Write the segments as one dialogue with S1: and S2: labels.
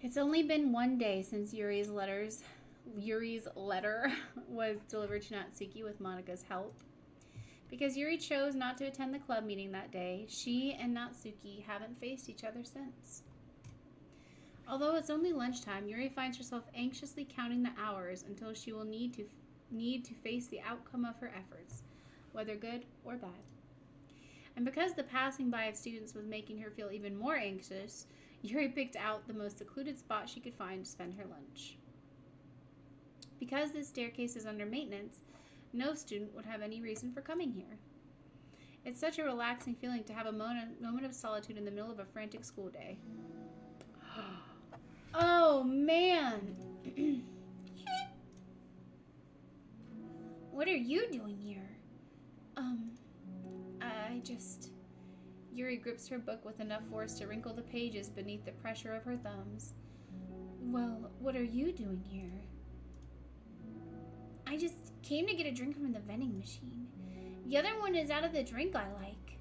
S1: It's only been one day since Yuri's letter was delivered to Natsuki with Monika's help. Because Yuri chose not to attend the club meeting that day, she and Natsuki haven't faced each other since. Although it's only lunchtime, Yuri finds herself anxiously counting the hours until she will need to face the outcome of her efforts, whether good or bad. And because the passing by of students was making her feel even more anxious, Yuri picked out the most secluded spot she could find to spend her lunch. Because this staircase is under maintenance, no student would have any reason for coming here. It's such a relaxing feeling to have a moment of solitude in the middle of a frantic school day. Oh, man! What are you doing here? Yuri grips her book with enough force to wrinkle the pages beneath the pressure of her thumbs. Well, what are you doing here? I just came to get a drink from the vending machine. The other one is out of the drink I like.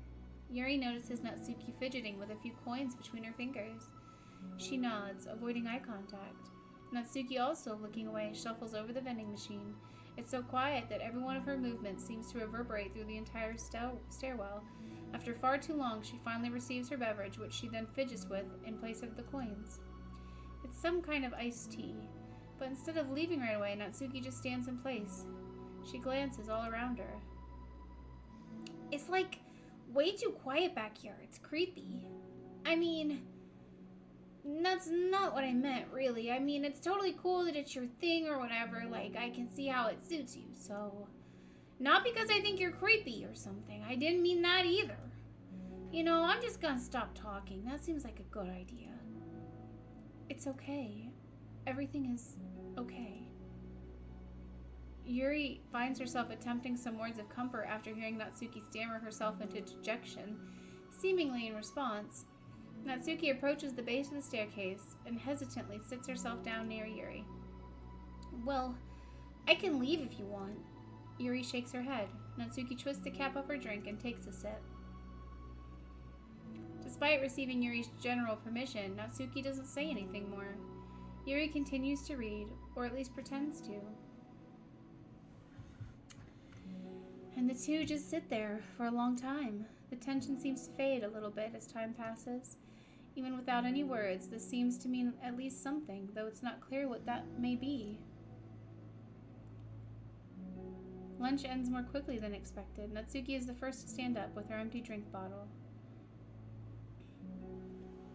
S1: Yuri notices Natsuki fidgeting with a few coins between her fingers. She nods, avoiding eye contact. Natsuki, also looking away, shuffles over the vending machine. It's so quiet that every one of her movements seems to reverberate through the entire stairwell. After far too long, she finally receives her beverage, which she then fidgets with in place of the coins. It's some kind of iced tea, but instead of leaving right away, Natsuki just stands in place. She glances all around her. It's like way too quiet back here. It's creepy. I mean, that's not what I meant, really. I mean, it's totally cool that it's your thing or whatever. Like, I can see how it suits you, so... Not because I think you're creepy or something. I didn't mean that either. You know, I'm just gonna stop talking. That seems like a good idea. It's okay. Everything is okay. Yuri finds herself attempting some words of comfort after hearing Natsuki stammer herself into dejection, seemingly in response. Natsuki approaches the base of the staircase and hesitantly sits herself down near Yuri. Well, I can leave if you want. Yuri shakes her head. Natsuki twists the cap of her drink and takes a sip. Despite receiving Yuri's general permission, Natsuki doesn't say anything more. Yuri continues to read, or at least pretends to. And the two just sit there for a long time. The tension seems to fade a little bit as time passes. Even without any words, this seems to mean at least something, though it's not clear what that may be. Lunch ends more quickly than expected. Natsuki is the first to stand up with her empty drink bottle.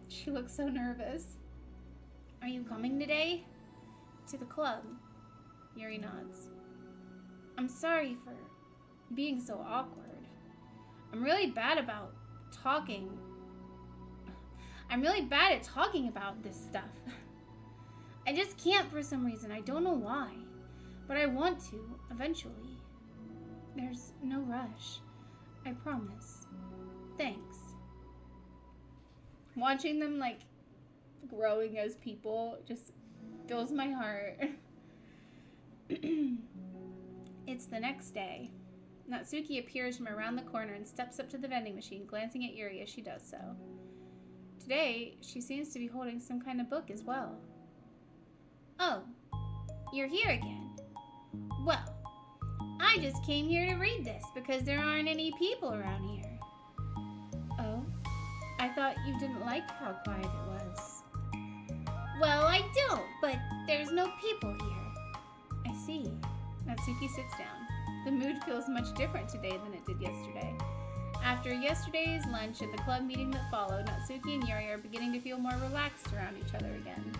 S1: She looks so nervous. Are you coming today? To the club. Yuri nods. I'm sorry for being so awkward. I'm really bad at talking about this stuff. I just can't for some reason. I don't know why. But I want to, eventually. There's no rush. I promise. Thanks. Watching them, like, growing as people just fills my heart. It's the next day. Natsuki appears from around the corner and steps up to the vending machine, glancing at Yuri as she does so. Today, she seems to be holding some kind of book as well. Oh, you're here again. Well, I just came here to read this because there aren't any people around here. Oh, I thought you didn't like how quiet it was. Well, I don't, but there's no people here. I see. Natsuki sits down. The mood feels much different today than it did yesterday. After yesterday's lunch and the club meeting that followed, Natsuki and Yuri are beginning to feel more relaxed around each other again.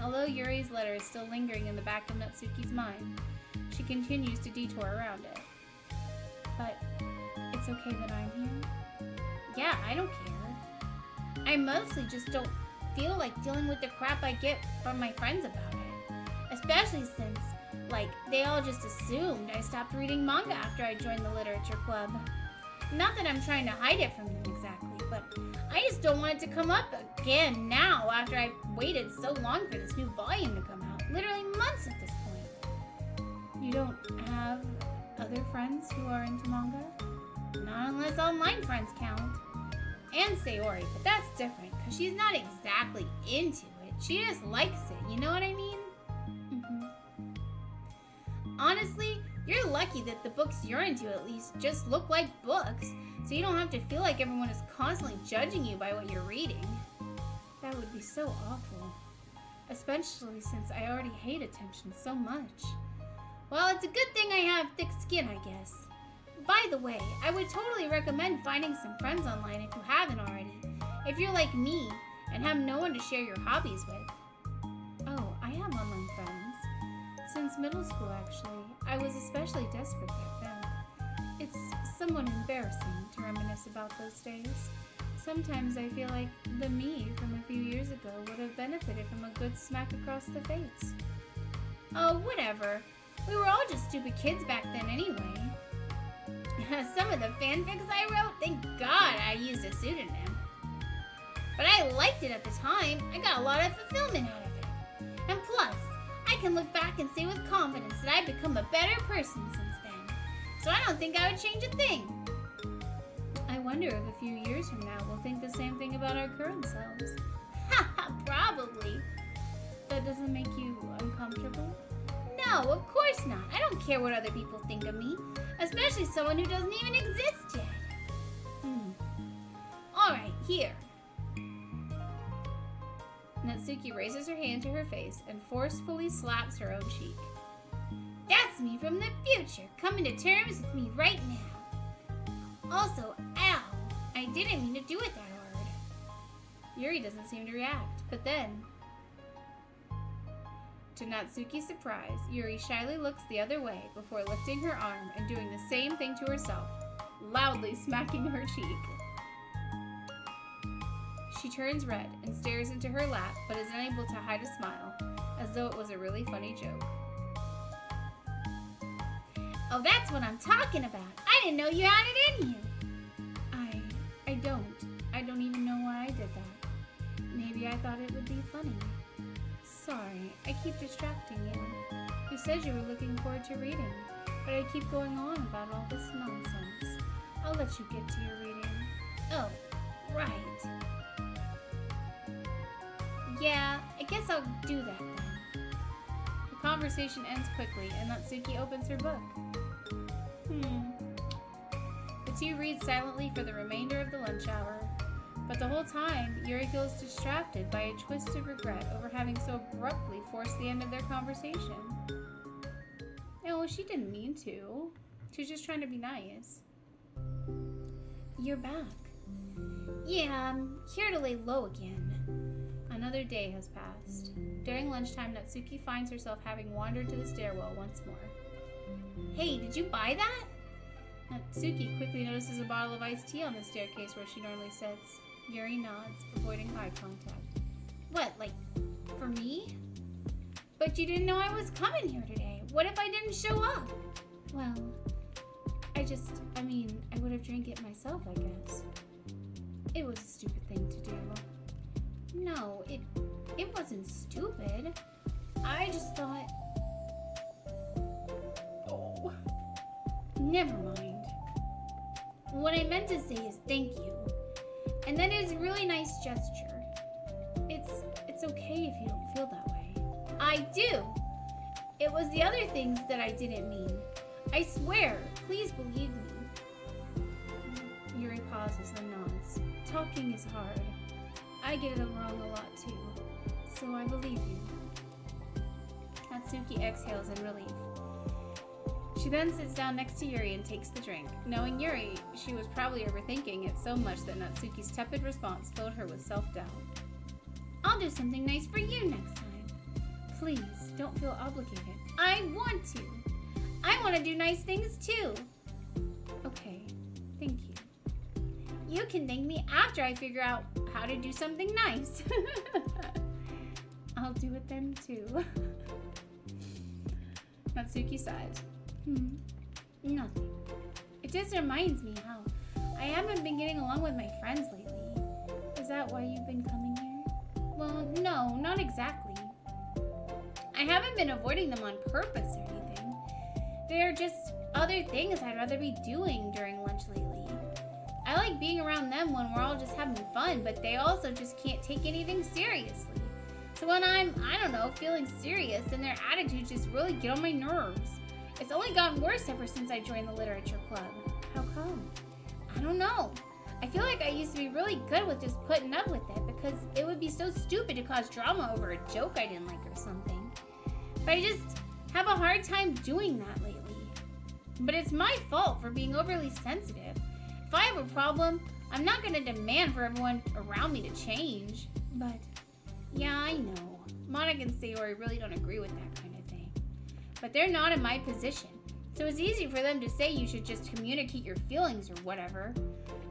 S1: Although Yuri's letter is still lingering in the back of Natsuki's mind, she continues to detour around it. But it's okay that I'm here? Yeah, I don't care. I mostly just don't feel like dealing with the crap I get from my friends about it. Especially since, like, they all just assumed I stopped reading manga after I joined the literature club. Not that I'm trying to hide it from them exactly, but I just don't want it to come up again now after I've waited so long for this new volume to come out. Literally months at this point. You don't have other friends who are into manga? Not unless online friends count. And Sayori, but that's different, because she's not exactly into it. She just likes it, you know what I mean? Honestly, you're lucky that the books you're into at least just look like books, so you don't have to feel like everyone is constantly judging you by what you're reading. That would be so awful. Especially since I already hate attention so much. Well, it's a good thing I have thick skin, I guess. By the way, I would totally recommend finding some friends online if you haven't already. If you're like me and have no one to share your hobbies with. Oh, I have online friends. Since middle school, actually. I was especially desperate back then. It's somewhat embarrassing to reminisce about those days. Sometimes I feel like the me from a few years ago would have benefited from a good smack across the face. Oh, whatever. We were all just stupid kids back then anyway. Some of the fanfics I wrote, thank God I used a pseudonym. But I liked it at the time. I got a lot of fulfillment out of it. And plus, I can look back and say with confidence that I've become a better person since then. So I don't think I would change a thing. I wonder if a few years from now we'll think the same thing about our current selves. Haha, probably. That doesn't make you uncomfortable? No, of course not. I don't care what other people think of me. Especially someone who doesn't even exist yet. Alright, here. Natsuki raises her hand to her face and forcefully slaps her own cheek. That's me from the future, coming to terms with me right now. Also, ow, I didn't mean to do it that hard. Yuri doesn't seem to react, but then, to Natsuki's surprise, Yuri shyly looks the other way before lifting her arm and doing the same thing to herself, loudly smacking her cheek. She turns red and stares into her lap, but is unable to hide a smile, as though it was a really funny joke. Oh, that's what I'm talking about. I didn't know you had it in you. I don't even know why I did that. Maybe I thought it would be funny. Sorry, I keep distracting you. You said you were looking forward to reading, but I keep going on about all this nonsense. I'll let you get to your reading. Oh, right. Yeah, I guess I'll do that then. The conversation ends quickly, and Natsuki opens her book. The two read silently for the remainder of the lunch hour, but the whole time, Yuri feels distracted by a twist of regret over having so abruptly forced the end of their conversation. No, she didn't mean to. She's just trying to be nice. You're back. Yeah, I'm here to lay low again. Another day has passed. During lunchtime, Natsuki finds herself having wandered to the stairwell once more. Hey, did you buy that? Natsuki quickly notices a bottle of iced tea on the staircase where she normally sits. Yuri nods, avoiding eye contact. What, like, for me? But you didn't know I was coming here today. What if I didn't show up? Well, I would have drank it myself, I guess. It was a stupid thing to do. No, it wasn't stupid. I just thought... Oh. Never mind. What I meant to say is thank you. And that is a really nice gesture. It's okay if you don't feel that way. I do! It was the other things that I didn't mean. I swear, please believe me. Yuri pauses and nods. Talking is hard. I get it wrong a lot too, so I believe you. Natsuki exhales in relief. She then sits down next to Yuri and takes the drink. Knowing Yuri, she was probably overthinking it so much that Natsuki's tepid response filled her with self-doubt. I'll do something nice for you next time. Please, don't feel obligated. I want to. I want to do nice things too. Okay, thank you. You can thank me after I figure out how to do something nice. I'll do it then too. Natsuki sighs. Nothing. It just reminds me how I haven't been getting along with my friends lately. Is that why you've been coming here? Well, no, not exactly. I haven't been avoiding them on purpose or anything. They're just other things I'd rather be doing during lunch lately. I like being around them when we're all just having fun, but they also just can't take anything seriously. to when I'm, I don't know, feeling serious and their attitudes just really get on my nerves. It's only gotten worse ever since I joined the literature club. How come? I don't know. I feel like I used to be really good with just putting up with it because it would be so stupid to cause drama over a joke I didn't like or something. But I just have a hard time doing that lately. But it's my fault for being overly sensitive. If I have a problem, I'm not going to demand for everyone around me to change. But, yeah, I know. Monica and Sayori really don't agree with that kind of thing. But they're not in my position. So it's easy for them to say you should just communicate your feelings or whatever.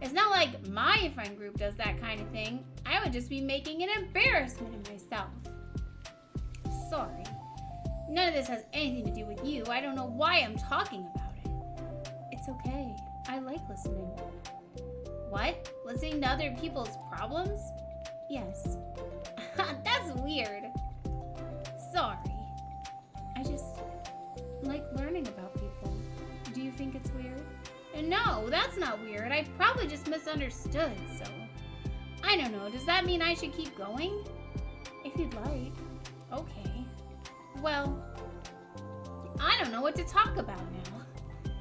S1: It's not like my friend group does that kind of thing. I would just be making an embarrassment of myself. Sorry. None of this has anything to do with you. I don't know why I'm talking about it. It's okay. I like listening. What? Listening to other people's problems? Yes. That's weird. Sorry. I just like learning about people. Do you think it's weird? No, that's not weird. I probably just misunderstood, so... I don't know. Does that mean I should keep going? If you'd like. Okay. Well, I don't know what to talk about now.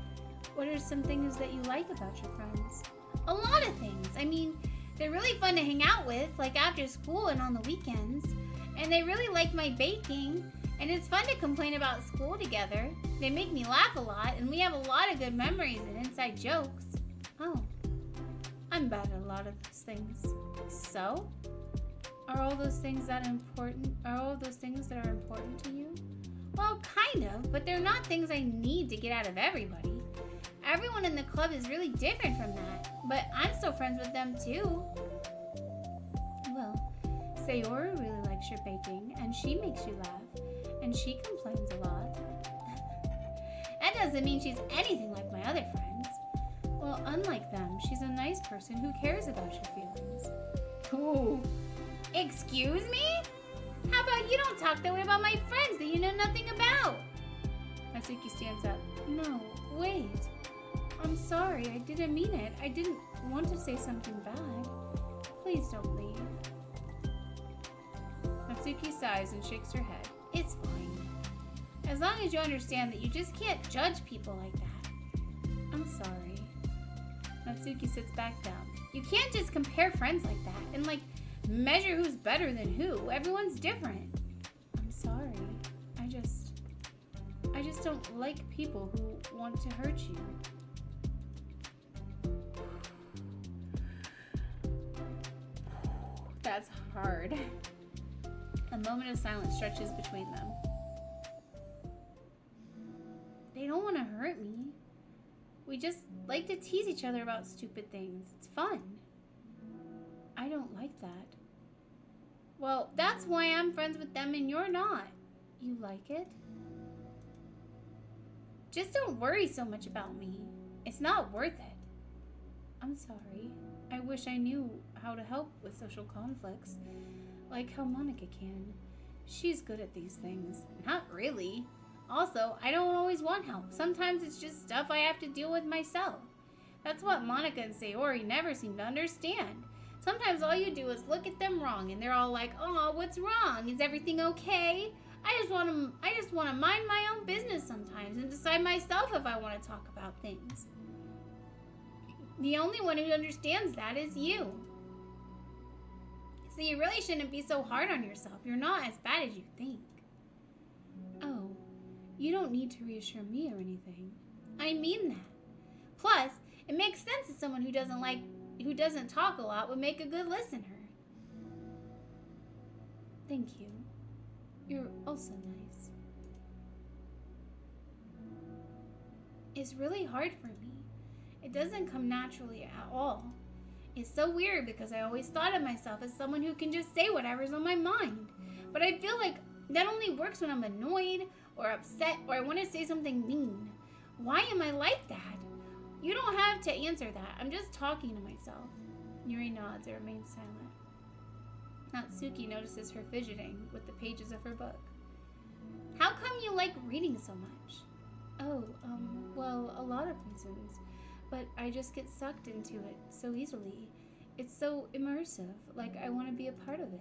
S1: What are some things that you like about your friends? A lot of things. I mean, they're really fun to hang out with, like after school and on the weekends. And they really like my baking. And it's fun to complain about school together. They make me laugh a lot, and we have a lot of good memories and inside jokes. Oh, I'm bad at a lot of those things. So? Are all those things that important? Are all those things that are important to you? Well, kind of, but they're not things I need to get out of everybody. Everyone in the club is really different from that, but I'm still friends with them too. Well, Sayori really likes your baking, and she makes you laugh, and she complains a lot. That doesn't mean she's anything like my other friends. Well, unlike them, she's a nice person who cares about your feelings. Ooh. Excuse me? How about you don't talk that way about my friends that you know nothing about? Natsuki stands up. No, wait. I'm sorry, I didn't mean it. I didn't want to say something bad. Please don't leave. Natsuki sighs and shakes her head. It's fine. As long as you understand that you just can't judge people like that. I'm sorry. Natsuki sits back down. You can't just compare friends like that and measure who's better than who. Everyone's different. I'm sorry. I just don't like people who want to hurt you. That's hard. A moment of silence stretches between them. They don't want to hurt me. We just like to tease each other about stupid things. It's fun. I don't like that. Well, that's why I'm friends with them and you're not. You like it? Just don't worry so much about me. It's not worth it. I'm sorry. I wish I knew how to help with social conflicts, like how Monica can. She's good at these things. Not really. Also, I don't always want help. Sometimes it's just stuff I have to deal with myself. That's what Monica and Sayori never seem to understand. Sometimes all you do is look at them wrong and they're all like, "Oh, what's wrong? Is everything okay?" I just want to mind my own business sometimes and decide myself if I want to talk about things. The only one who understands that is you. So you really shouldn't be so hard on yourself. You're not as bad as you think. Oh, you don't need to reassure me or anything. I mean that. Plus, it makes sense that someone who doesn't talk a lot would make a good listener. Thank you. You're also nice. It's really hard for me. It doesn't come naturally at all. It's so weird because I always thought of myself as someone who can just say whatever's on my mind. But I feel like that only works when I'm annoyed or upset or I want to say something mean. Why am I like that? You don't have to answer that. I'm just talking to myself. Yuri nods and remains silent. Natsuki notices her fidgeting with the pages of her book. How come you like reading so much? Oh, well, a lot of reasons. But I just get sucked into it so easily. It's so immersive, like I want to be a part of it.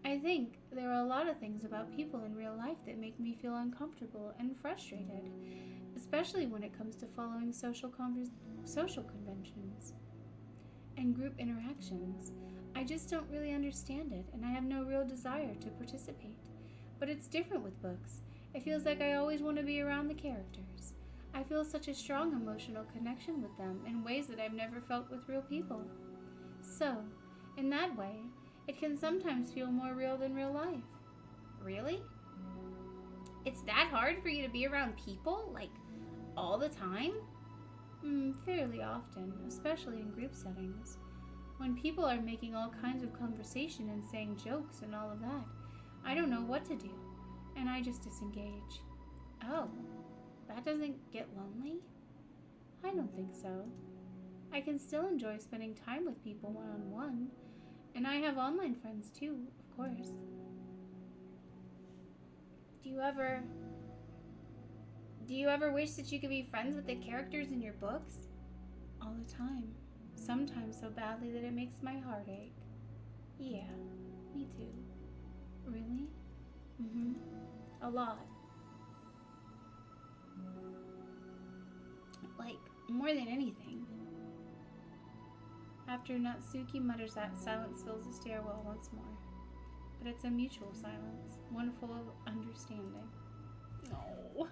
S1: I think there are a lot of things about people in real life that make me feel uncomfortable and frustrated, especially when it comes to following social conventions and group interactions. I just don't really understand it, and I have no real desire to participate. But it's different with books. It feels like I always want to be around the characters. I feel such a strong emotional connection with them in ways that I've never felt with real people. So, in that way, it can sometimes feel more real than real life. Really? It's that hard for you to be around people? Like, all the time? Fairly often, especially in group settings. When people are making all kinds of conversation and saying jokes and all of that, I don't know what to do, and I just disengage. Oh, that doesn't get lonely? I don't think so. I can still enjoy spending time with people one-on-one, and I have online friends too, of course. Do you ever wish that you could be friends with the characters in your books? All the time. Sometimes so badly that it makes my heart ache. Yeah, me too. Really? A lot. Like, more than anything. After Natsuki mutters that, silence fills the stairwell once more. But it's a mutual silence, one full of understanding. No.